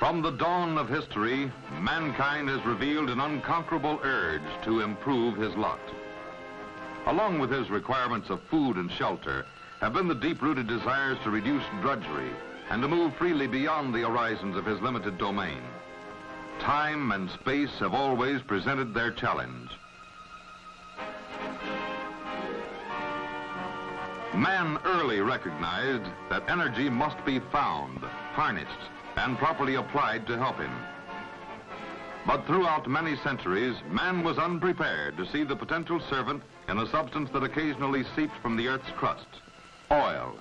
From the dawn of history, mankind has revealed an unconquerable urge to improve his lot. Along with his requirements of food and shelter have been the deep-rooted desires to reduce drudgery and to move freely beyond the horizons of his limited domain. Time and space have always presented their challenge. Man early recognized that energy must be found, harnessed, and properly applied to help him. But throughout many centuries, man was unprepared to see the potential servant in a substance that occasionally seeps from the Earth's crust, oil.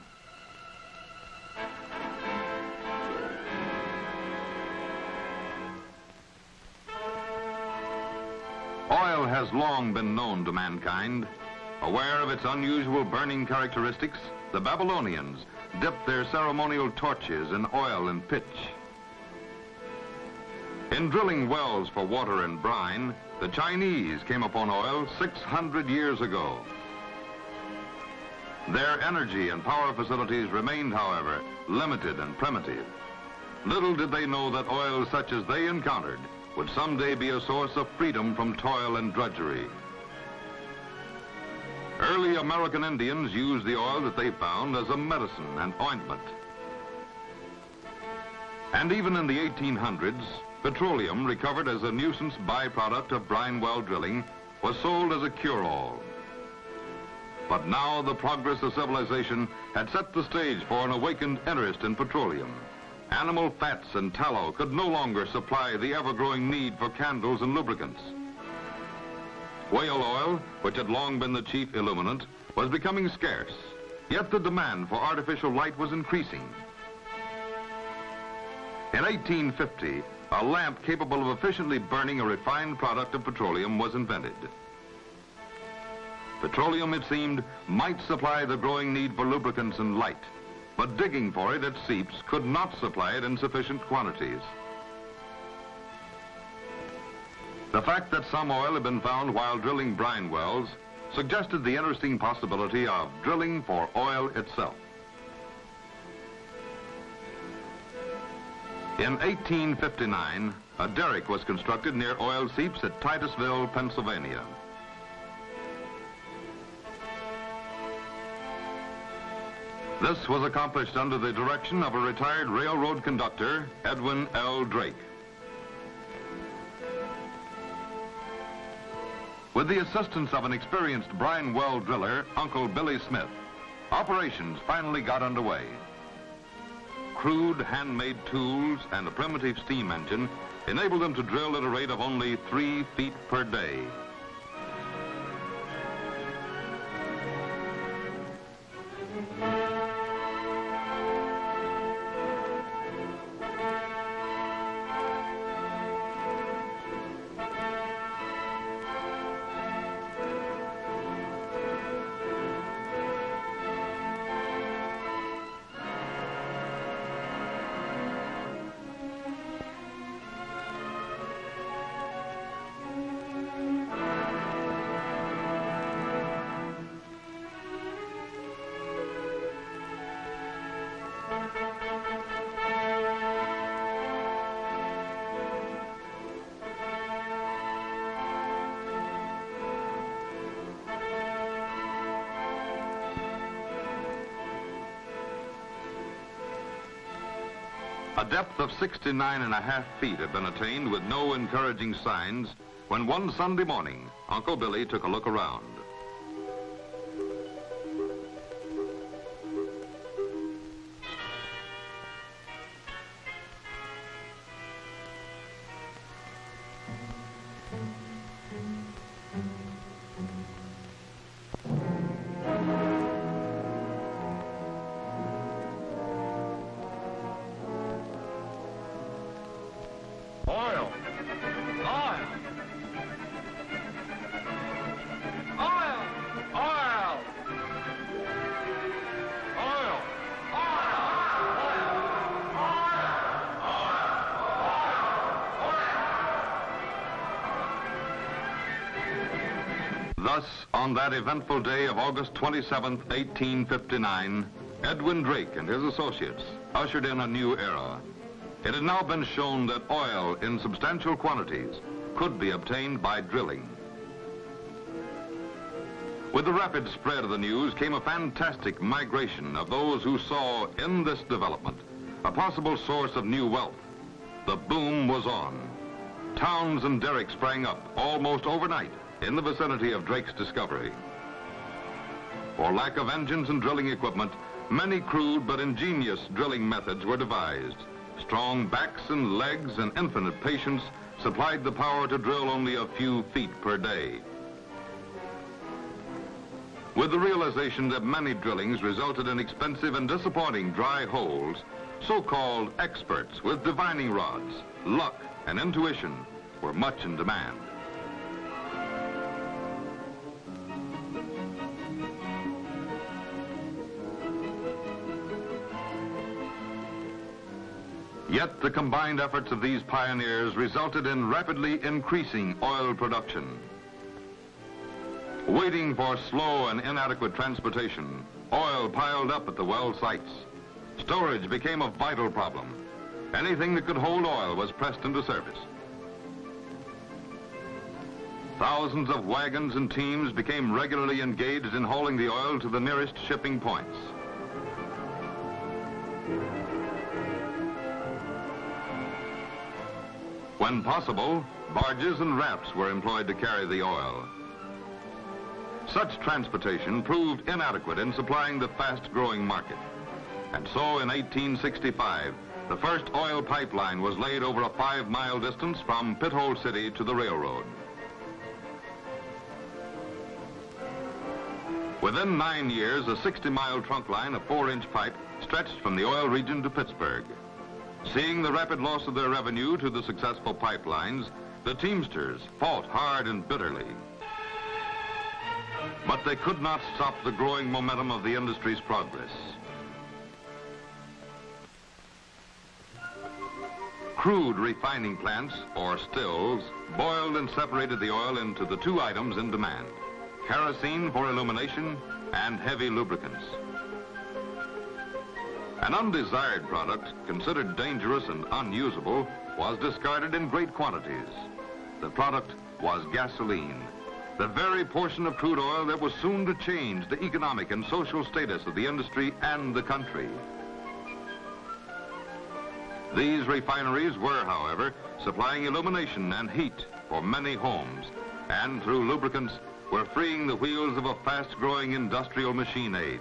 Oil has long been known to mankind. Aware of its unusual burning characteristics, the Babylonians dipped their ceremonial torches in oil and pitch. In drilling wells for water and brine, the Chinese came upon oil 600 years ago. Their energy and power facilities remained, however, limited and primitive. Little did they know that oil such as they encountered would someday be a source of freedom from toil and drudgery. Early American Indians used the oil that they found as a medicine and ointment. And even in the 1800s, petroleum recovered as a nuisance byproduct of brine well drilling was sold as a cure-all. But now the progress of civilization had set the stage for an awakened interest in petroleum. Animal fats and tallow could no longer supply the ever-growing need for candles and lubricants. Whale oil, which had long been the chief illuminant, was becoming scarce, yet the demand for artificial light was increasing. In 1850, a lamp capable of efficiently burning a refined product of petroleum was invented. Petroleum, it seemed, might supply the growing need for lubricants and light, but digging for it at seeps could not supply it in sufficient quantities. The fact that some oil had been found while drilling brine wells suggested the interesting possibility of drilling for oil itself. In 1859, a derrick was constructed near oil seeps at Titusville, Pennsylvania. This was accomplished under the direction of a retired railroad conductor, Edwin L. Drake. With the assistance of an experienced brine well driller, Uncle Billy Smith, operations finally got underway. Crude handmade tools and a primitive steam engine enabled them to drill at a rate of only 3 feet per day. A depth of 69.5 feet had been attained with no encouraging signs when one Sunday morning, Uncle Billy took a look around. Oil! Oil! Oil! Oil! Oil! Thus, on that eventful day of August 27th, 1859, Edwin Drake and his associates ushered in a new era. It had now been shown that oil in substantial quantities could be obtained by drilling. With the rapid spread of the news came a fantastic migration of those who saw in this development a possible source of new wealth. The boom was on. Towns and derricks sprang up almost overnight in the vicinity of Drake's discovery. For lack of engines and drilling equipment, many crude but ingenious drilling methods were devised. Strong backs and legs and infinite patience supplied the power to drill only a few feet per day. With the realization that many drillings resulted in expensive and disappointing dry holes, so-called experts with divining rods, luck, and intuition were much in demand. Yet the combined efforts of these pioneers resulted in rapidly increasing oil production. Waiting for slow and inadequate transportation, oil piled up at the well sites. Storage became a vital problem. Anything that could hold oil was pressed into service. Thousands of wagons and teams became regularly engaged in hauling the oil to the nearest shipping points. When possible, barges and rafts were employed to carry the oil. Such transportation proved inadequate in supplying the fast-growing market. And so in 1865, the first oil pipeline was laid over a 5-mile distance from Pithole City to the railroad. Within 9 years, a 60-mile trunk line of 4-inch pipe stretched from the oil region to Pittsburgh. Seeing the rapid loss of their revenue to the successful pipelines, the teamsters fought hard and bitterly. But they could not stop the growing momentum of the industry's progress. Crude refining plants, or stills, boiled and separated the oil into the two items in demand: kerosene for illumination and heavy lubricants. An undesired product, considered dangerous and unusable, was discarded in great quantities. The product was gasoline, the very portion of crude oil that was soon to change the economic and social status of the industry and the country. These refineries were, however, supplying illumination and heat for many homes, and through lubricants were freeing the wheels of a fast-growing industrial machine age.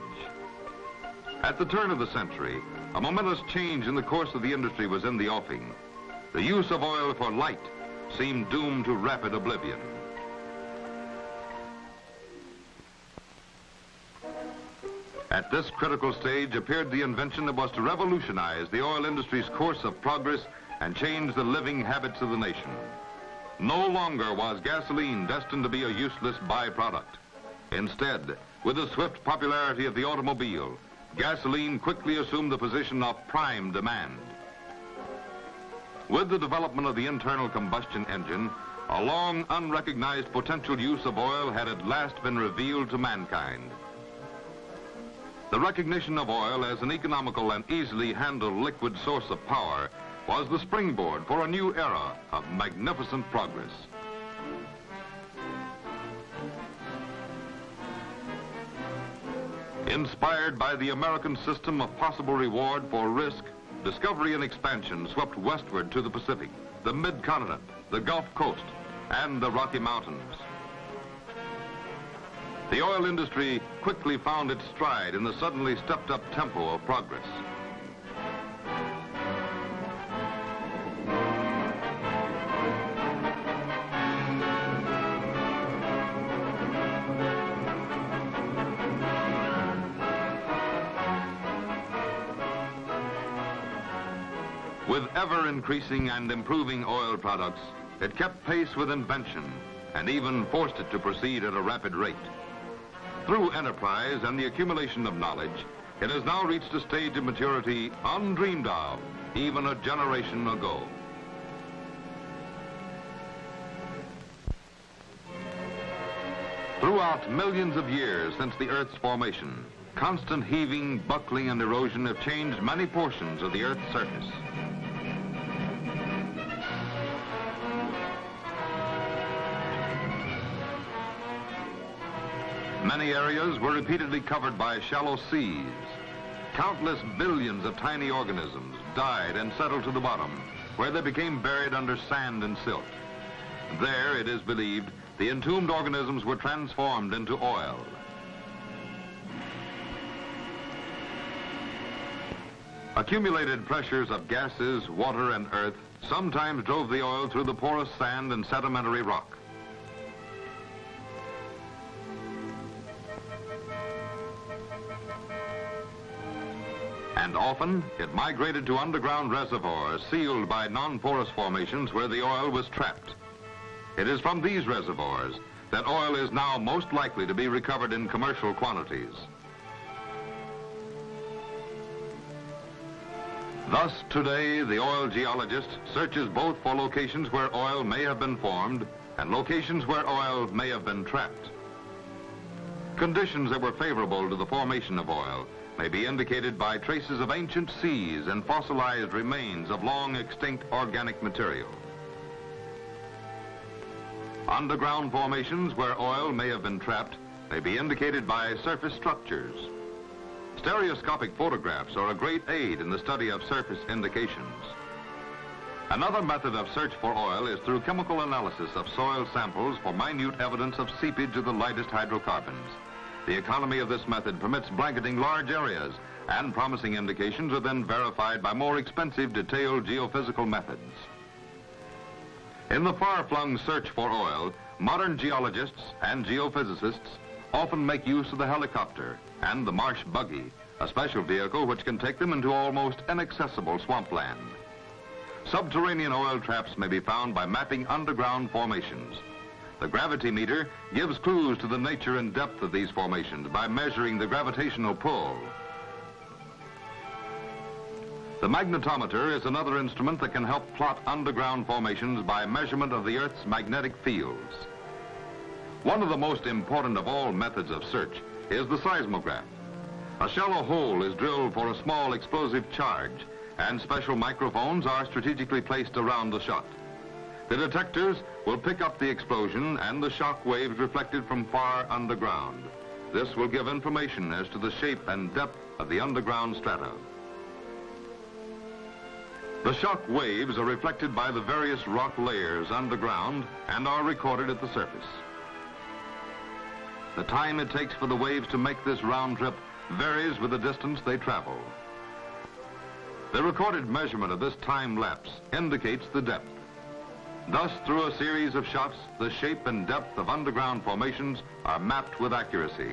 At the turn of the century, a momentous change in the course of the industry was in the offing. The use of oil for light seemed doomed to rapid oblivion. At this critical stage appeared the invention that was to revolutionize the oil industry's course of progress and change the living habits of the nation. No longer was gasoline destined to be a useless byproduct. Instead, with the swift popularity of the automobile, gasoline quickly assumed the position of prime demand. With the development of the internal combustion engine, a long unrecognized potential use of oil had at last been revealed to mankind. The recognition of oil as an economical and easily handled liquid source of power was the springboard for a new era of magnificent progress. Inspired by the American system of possible reward for risk, discovery and expansion swept westward to the Pacific, the mid-continent, the Gulf Coast, and the Rocky Mountains. The oil industry quickly found its stride in the suddenly stepped-up tempo of progress. With ever-increasing and improving oil products, it kept pace with invention and even forced it to proceed at a rapid rate. Through enterprise and the accumulation of knowledge, it has now reached a stage of maturity undreamed of even a generation ago. Throughout millions of years since the Earth's formation, constant heaving, buckling, and erosion have changed many portions of the Earth's surface. Many areas were repeatedly covered by shallow seas. Countless billions of tiny organisms died and settled to the bottom, where they became buried under sand and silt. There, it is believed, the entombed organisms were transformed into oil. Accumulated pressures of gases, water, and earth sometimes drove the oil through the porous sand and sedimentary rock. And often, it migrated to underground reservoirs sealed by non-porous formations where the oil was trapped. It is from these reservoirs that oil is now most likely to be recovered in commercial quantities. Thus, today, the oil geologist searches both for locations where oil may have been formed and locations where oil may have been trapped. Conditions that were favorable to the formation of oil may be indicated by traces of ancient seas and fossilized remains of long extinct organic material. Underground formations where oil may have been trapped may be indicated by surface structures. Stereoscopic photographs are a great aid in the study of surface indications. Another method of search for oil is through chemical analysis of soil samples for minute evidence of seepage of the lightest hydrocarbons. The economy of this method permits blanketing large areas, and promising indications are then verified by more expensive detailed geophysical methods. In the far-flung search for oil, modern geologists and geophysicists often make use of the helicopter and the marsh buggy, a special vehicle which can take them into almost inaccessible swampland. Subterranean oil traps may be found by mapping underground formations. The gravity meter gives clues to the nature and depth of these formations by measuring the gravitational pull. The magnetometer is another instrument that can help plot underground formations by measurement of the Earth's magnetic fields. One of the most important of all methods of search is the seismograph. A shallow hole is drilled for a small explosive charge, and special microphones are strategically placed around the shot. The detectors will pick up the explosion and the shock waves reflected from far underground. This will give information as to the shape and depth of the underground strata. The shock waves are reflected by the various rock layers underground and are recorded at the surface. The time it takes for the waves to make this round trip varies with the distance they travel. The recorded measurement of this time lapse indicates the depth. Thus, through a series of shots, the shape and depth of underground formations are mapped with accuracy.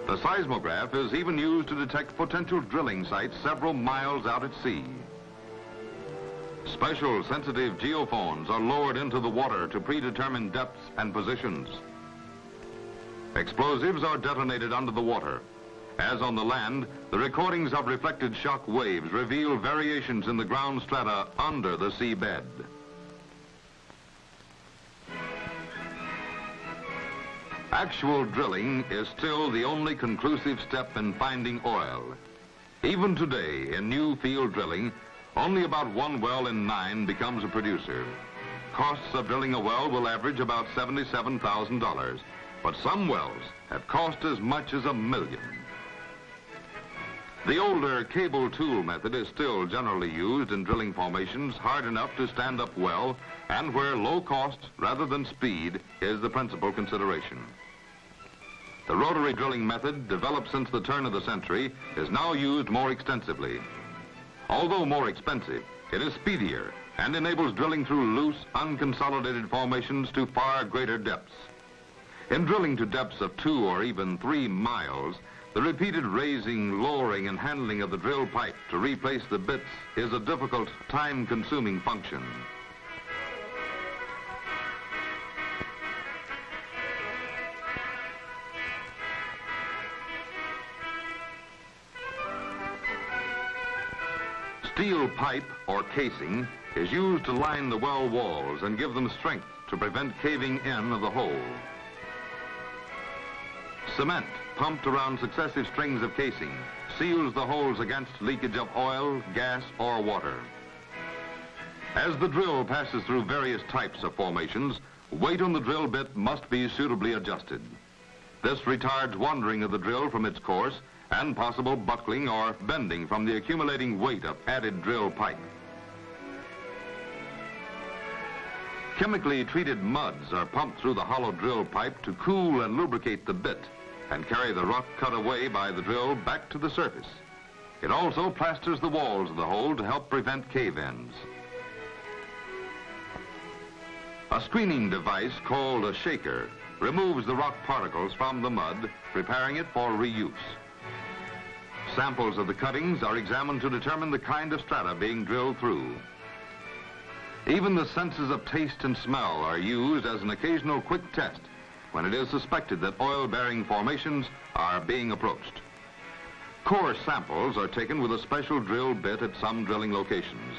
The seismograph is even used to detect potential drilling sites several miles out at sea. Special sensitive geophones are lowered into the water to predetermine depths and positions. Explosives are detonated under the water. As on the land, the recordings of reflected shock waves reveal variations in the ground strata under the seabed. Actual drilling is still the only conclusive step in finding oil. Even today, in new field drilling, only about 1 well in 9 becomes a producer. Costs of drilling a well will average about $77,000, but some wells have cost as much as $1 million. The older cable tool method is still generally used in drilling formations hard enough to stand up well and where low cost rather than speed is the principal consideration. The rotary drilling method, developed since the turn of the century, is now used more extensively. Although more expensive, it is speedier and enables drilling through loose, unconsolidated formations to far greater depths. In drilling to depths of 2 or even 3 miles, the repeated raising, lowering, and handling of the drill pipe to replace the bits is a difficult, time-consuming function. Steel pipe, or casing, is used to line the well walls and give them strength to prevent caving in of the hole. Cement, pumped around successive strings of casing, seals the holes against leakage of oil, gas, or water. As the drill passes through various types of formations, weight on the drill bit must be suitably adjusted. This retards wandering of the drill from its course and possible buckling or bending from the accumulating weight of added drill pipe. Chemically treated muds are pumped through the hollow drill pipe to cool and lubricate the bit and carry the rock cut away by the drill back to the surface. It also plasters the walls of the hole to help prevent cave-ins. A screening device called a shaker removes the rock particles from the mud, preparing it for reuse. Samples of the cuttings are examined to determine the kind of strata being drilled through. Even the senses of taste and smell are used as an occasional quick test when it is suspected that oil-bearing formations are being approached. Core samples are taken with a special drill bit at some drilling locations.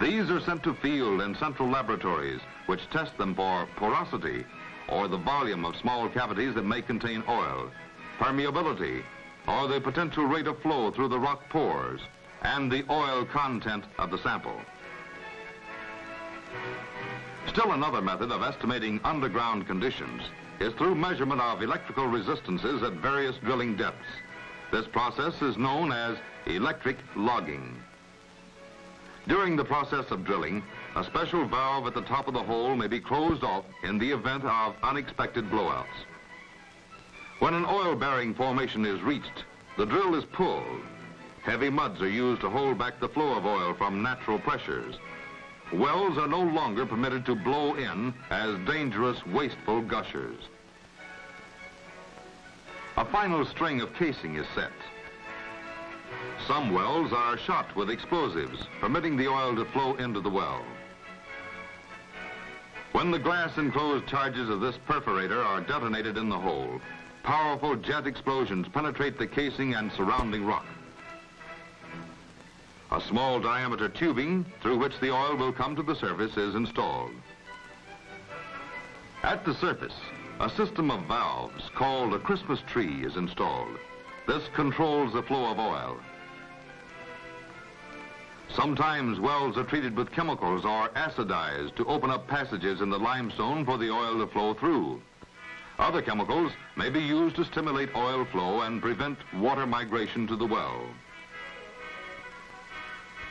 These are sent to field and central laboratories, which test them for porosity, or the volume of small cavities that may contain oil, permeability, or the potential rate of flow through the rock pores, and the oil content of the sample. Still another method of estimating underground conditions is through measurement of electrical resistances at various drilling depths. This process is known as electric logging. During the process of drilling, a special valve at the top of the hole may be closed off in the event of unexpected blowouts. When an oil-bearing formation is reached, the drill is pulled. Heavy muds are used to hold back the flow of oil from natural pressures. Wells are no longer permitted to blow in as dangerous, wasteful gushers. A final string of casing is set. Some wells are shot with explosives, permitting the oil to flow into the well. When the glass-enclosed charges of this perforator are detonated in the hole, powerful jet explosions penetrate the casing and surrounding rock. A small diameter tubing through which the oil will come to the surface is installed. At the surface, a system of valves called a Christmas tree is installed. This controls the flow of oil. Sometimes wells are treated with chemicals or acidized to open up passages in the limestone for the oil to flow through. Other chemicals may be used to stimulate oil flow and prevent water migration to the well.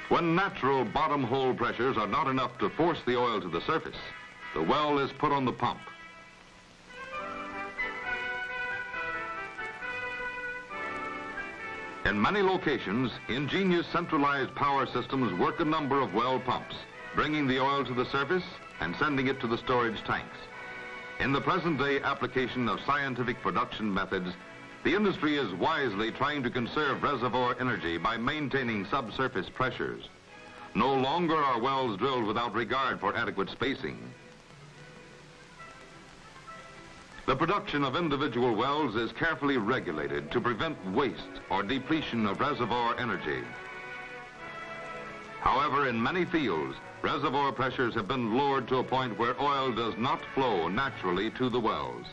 When natural bottom hole pressures are not enough to force the oil to the surface, the well is put on the pump. In many locations, ingenious centralized power systems work a number of well pumps, bringing the oil to the surface and sending it to the storage tanks. In the present-day application of scientific production methods, the industry is wisely trying to conserve reservoir energy by maintaining subsurface pressures. No longer are wells drilled without regard for adequate spacing. The production of individual wells is carefully regulated to prevent waste or depletion of reservoir energy. However, in many fields, reservoir pressures have been lowered to a point where oil does not flow naturally to the wells.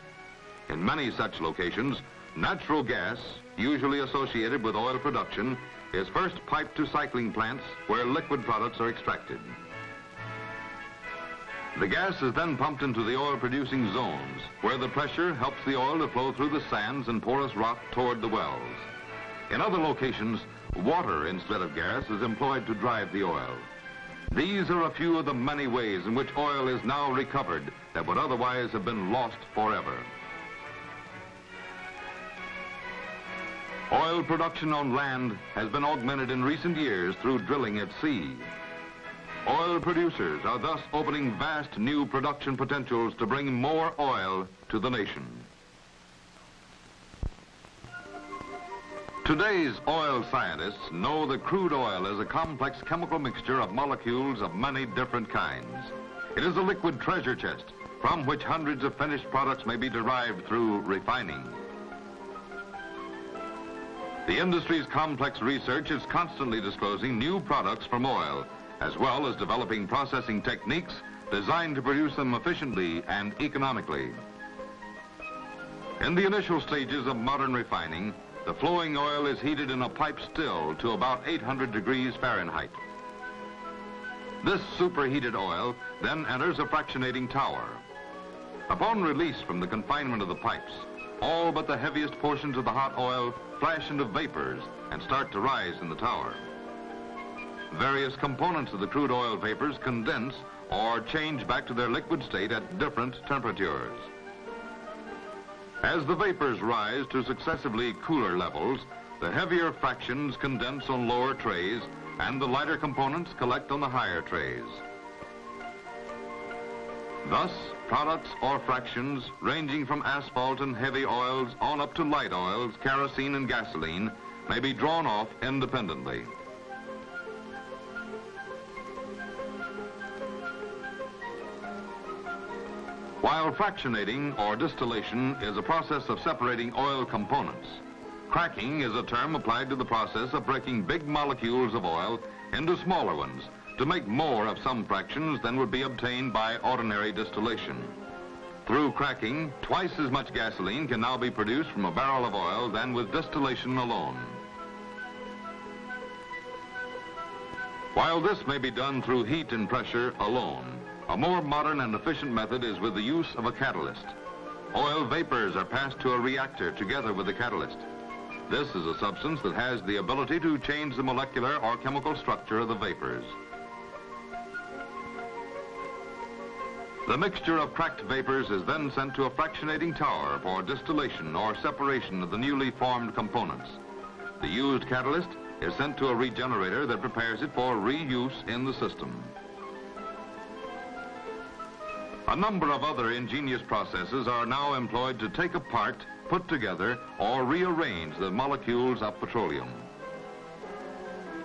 In many such locations, natural gas, usually associated with oil production, is first piped to cycling plants where liquid products are extracted. The gas is then pumped into the oil-producing zones, where the pressure helps the oil to flow through the sands and porous rock toward the wells. In other locations, water instead of gas is employed to drive the oil. These are a few of the many ways in which oil is now recovered that would otherwise have been lost forever. Oil production on land has been augmented in recent years through drilling at sea. Oil producers are thus opening vast new production potentials to bring more oil to the nation. Today's oil scientists know that crude oil is a complex chemical mixture of molecules of many different kinds. It is a liquid treasure chest from which hundreds of finished products may be derived through refining. The industry's complex research is constantly disclosing new products from oil, as well as developing processing techniques designed to produce them efficiently and economically. In the initial stages of modern refining, the flowing oil is heated in a pipe still to about 800 degrees Fahrenheit. This superheated oil then enters a fractionating tower. Upon release from the confinement of the pipes, all but the heaviest portions of the hot oil flash into vapors and start to rise in the tower. Various components of the crude oil vapors condense or change back to their liquid state at different temperatures. As the vapors rise to successively cooler levels, the heavier fractions condense on lower trays and the lighter components collect on the higher trays. Thus, products or fractions ranging from asphalt and heavy oils on up to light oils, kerosene and gasoline may be drawn off independently. While fractionating or distillation is a process of separating oil components, cracking is a term applied to the process of breaking big molecules of oil into smaller ones to make more of some fractions than would be obtained by ordinary distillation. Through cracking, twice as much gasoline can now be produced from a barrel of oil than with distillation alone. While this may be done through heat and pressure alone, a more modern and efficient method is with the use of a catalyst. Oil vapors are passed to a reactor together with the catalyst. This is a substance that has the ability to change the molecular or chemical structure of the vapors. The mixture of cracked vapors is then sent to a fractionating tower for distillation or separation of the newly formed components. The used catalyst is sent to a regenerator that prepares it for reuse in the system. A number of other ingenious processes are now employed to take apart, put together, or rearrange the molecules of petroleum.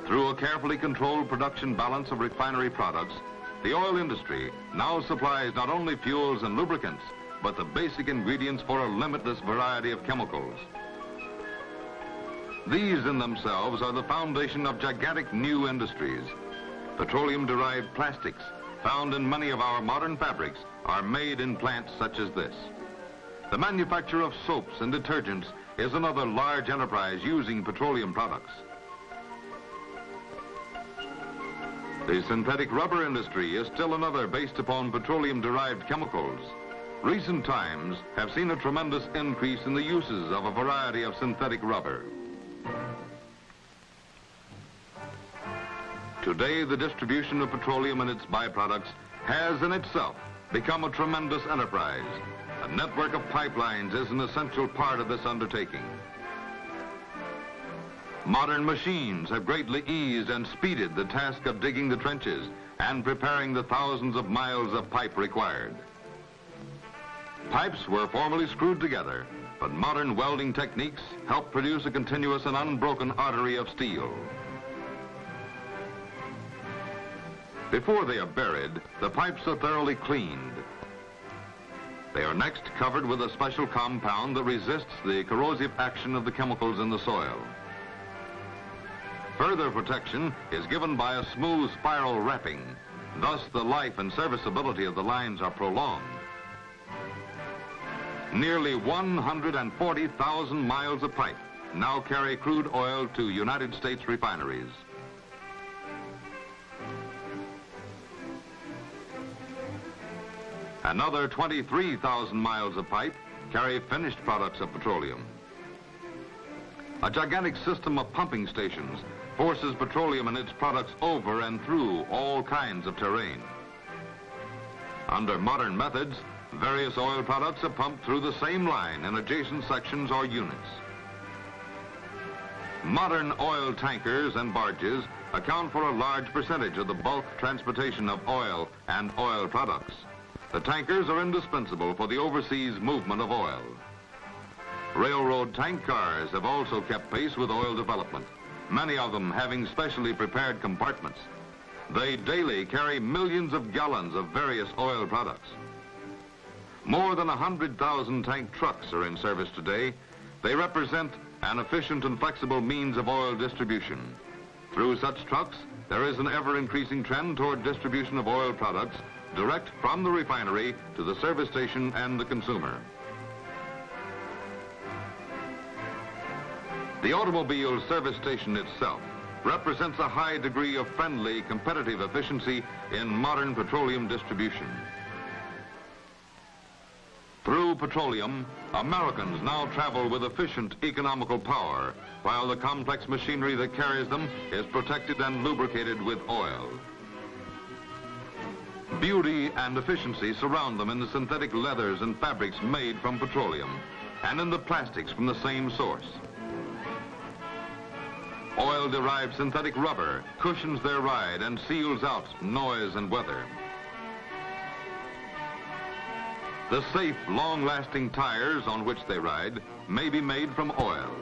Through a carefully controlled production balance of refinery products, the oil industry now supplies not only fuels and lubricants, but the basic ingredients for a limitless variety of chemicals. These in themselves are the foundation of gigantic new industries. Petroleum-derived plastics, found in many of our modern fabrics, are made in plants such as this. The manufacture of soaps and detergents is another large enterprise using petroleum products. The synthetic rubber industry is still another based upon petroleum-derived chemicals. Recent times have seen a tremendous increase in the uses of a variety of synthetic rubber. Today, the distribution of petroleum and its byproducts has in itself become a tremendous enterprise. A network of pipelines is an essential part of this undertaking. Modern machines have greatly eased and speeded the task of digging the trenches and preparing the thousands of miles of pipe required. Pipes were formerly screwed together, but modern welding techniques help produce a continuous and unbroken artery of steel. Before they are buried, the pipes are thoroughly cleaned. They are next covered with a special compound that resists the corrosive action of the chemicals in the soil. Further protection is given by a smooth spiral wrapping. Thus, the life and serviceability of the lines are prolonged. Nearly 140,000 miles of pipe now carry crude oil to United States refineries. Another 23,000 miles of pipe carry finished products of petroleum. A gigantic system of pumping stations forces petroleum and its products over and through all kinds of terrain. Under modern methods, various oil products are pumped through the same line in adjacent sections or units. Modern oil tankers and barges account for a large percentage of the bulk transportation of oil and oil products. The tankers are indispensable for the overseas movement of oil. Railroad tank cars have also kept pace with oil development, many of them having specially prepared compartments. They daily carry millions of gallons of various oil products. More than 100,000 tank trucks are in service today. They represent an efficient and flexible means of oil distribution. Through such trucks, there is an ever-increasing trend toward distribution of oil products direct from the refinery to the service station and the consumer. The automobile service station itself represents a high degree of friendly, competitive efficiency in modern petroleum distribution. Through petroleum, Americans now travel with efficient economical power, while the complex machinery that carries them is protected and lubricated with oil. Beauty and efficiency surround them in the synthetic leathers and fabrics made from petroleum, and in the plastics from the same source. Oil-derived synthetic rubber cushions their ride and seals out noise and weather. The safe, long-lasting tires on which they ride may be made from oil.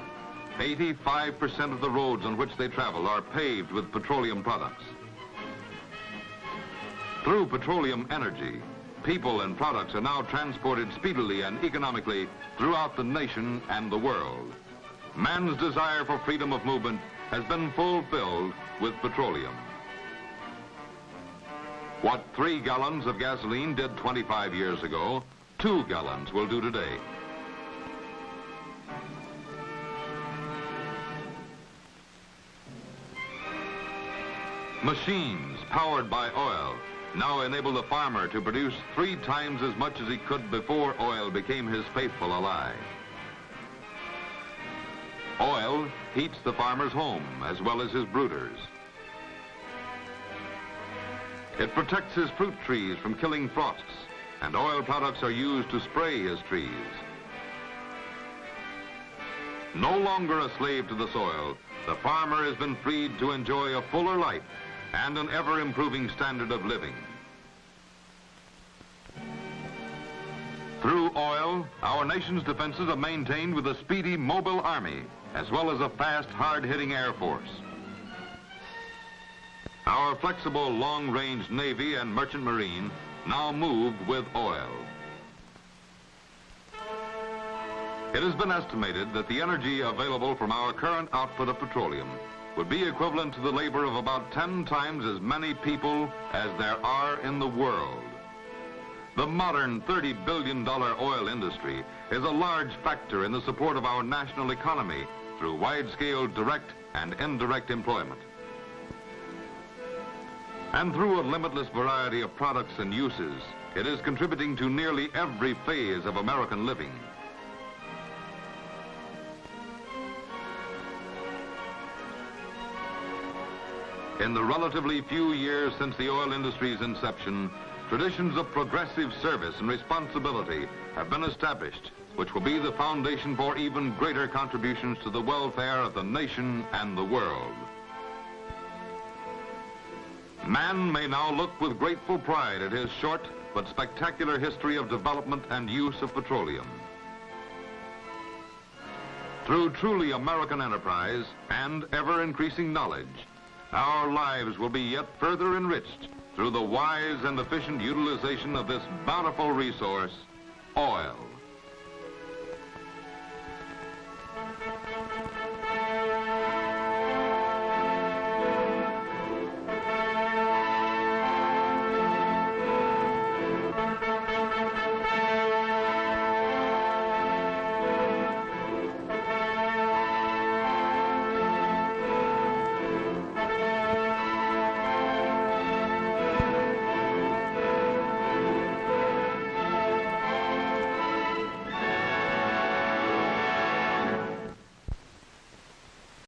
85% of the roads on which they travel are paved with petroleum products. Through petroleum energy, people and products are now transported speedily and economically throughout the nation and the world. Man's desire for freedom of movement has been fulfilled with petroleum. What 3 gallons of gasoline did 25 years ago, 2 gallons will do today. Machines powered by oil now enable the farmer to produce 3 times as much as he could before oil became his faithful ally. Oil heats the farmer's home as well as his brooders. It protects his fruit trees from killing frosts, and oil products are used to spray his trees. No longer a slave to the soil, the farmer has been freed to enjoy a fuller life and an ever-improving standard of living. Through oil, our nation's defenses are maintained with a speedy, mobile army, as well as a fast, hard-hitting air force. Our flexible, long-range Navy and Merchant Marine now move with oil. It has been estimated that the energy available from our current output of petroleum would be equivalent to the labor of about 10 times as many people as there are in the world. The modern $30 billion oil industry is a large factor in the support of our national economy through wide-scale direct and indirect employment. And through a limitless variety of products and uses, it is contributing to nearly every phase of American living. In the relatively few years since the oil industry's inception, traditions of progressive service and responsibility have been established, which will be the foundation for even greater contributions to the welfare of the nation and the world. Man may now look with grateful pride at his short but spectacular history of development and use of petroleum. Through truly American enterprise and ever-increasing knowledge, our lives will be yet further enriched through the wise and efficient utilization of this bountiful resource, oil.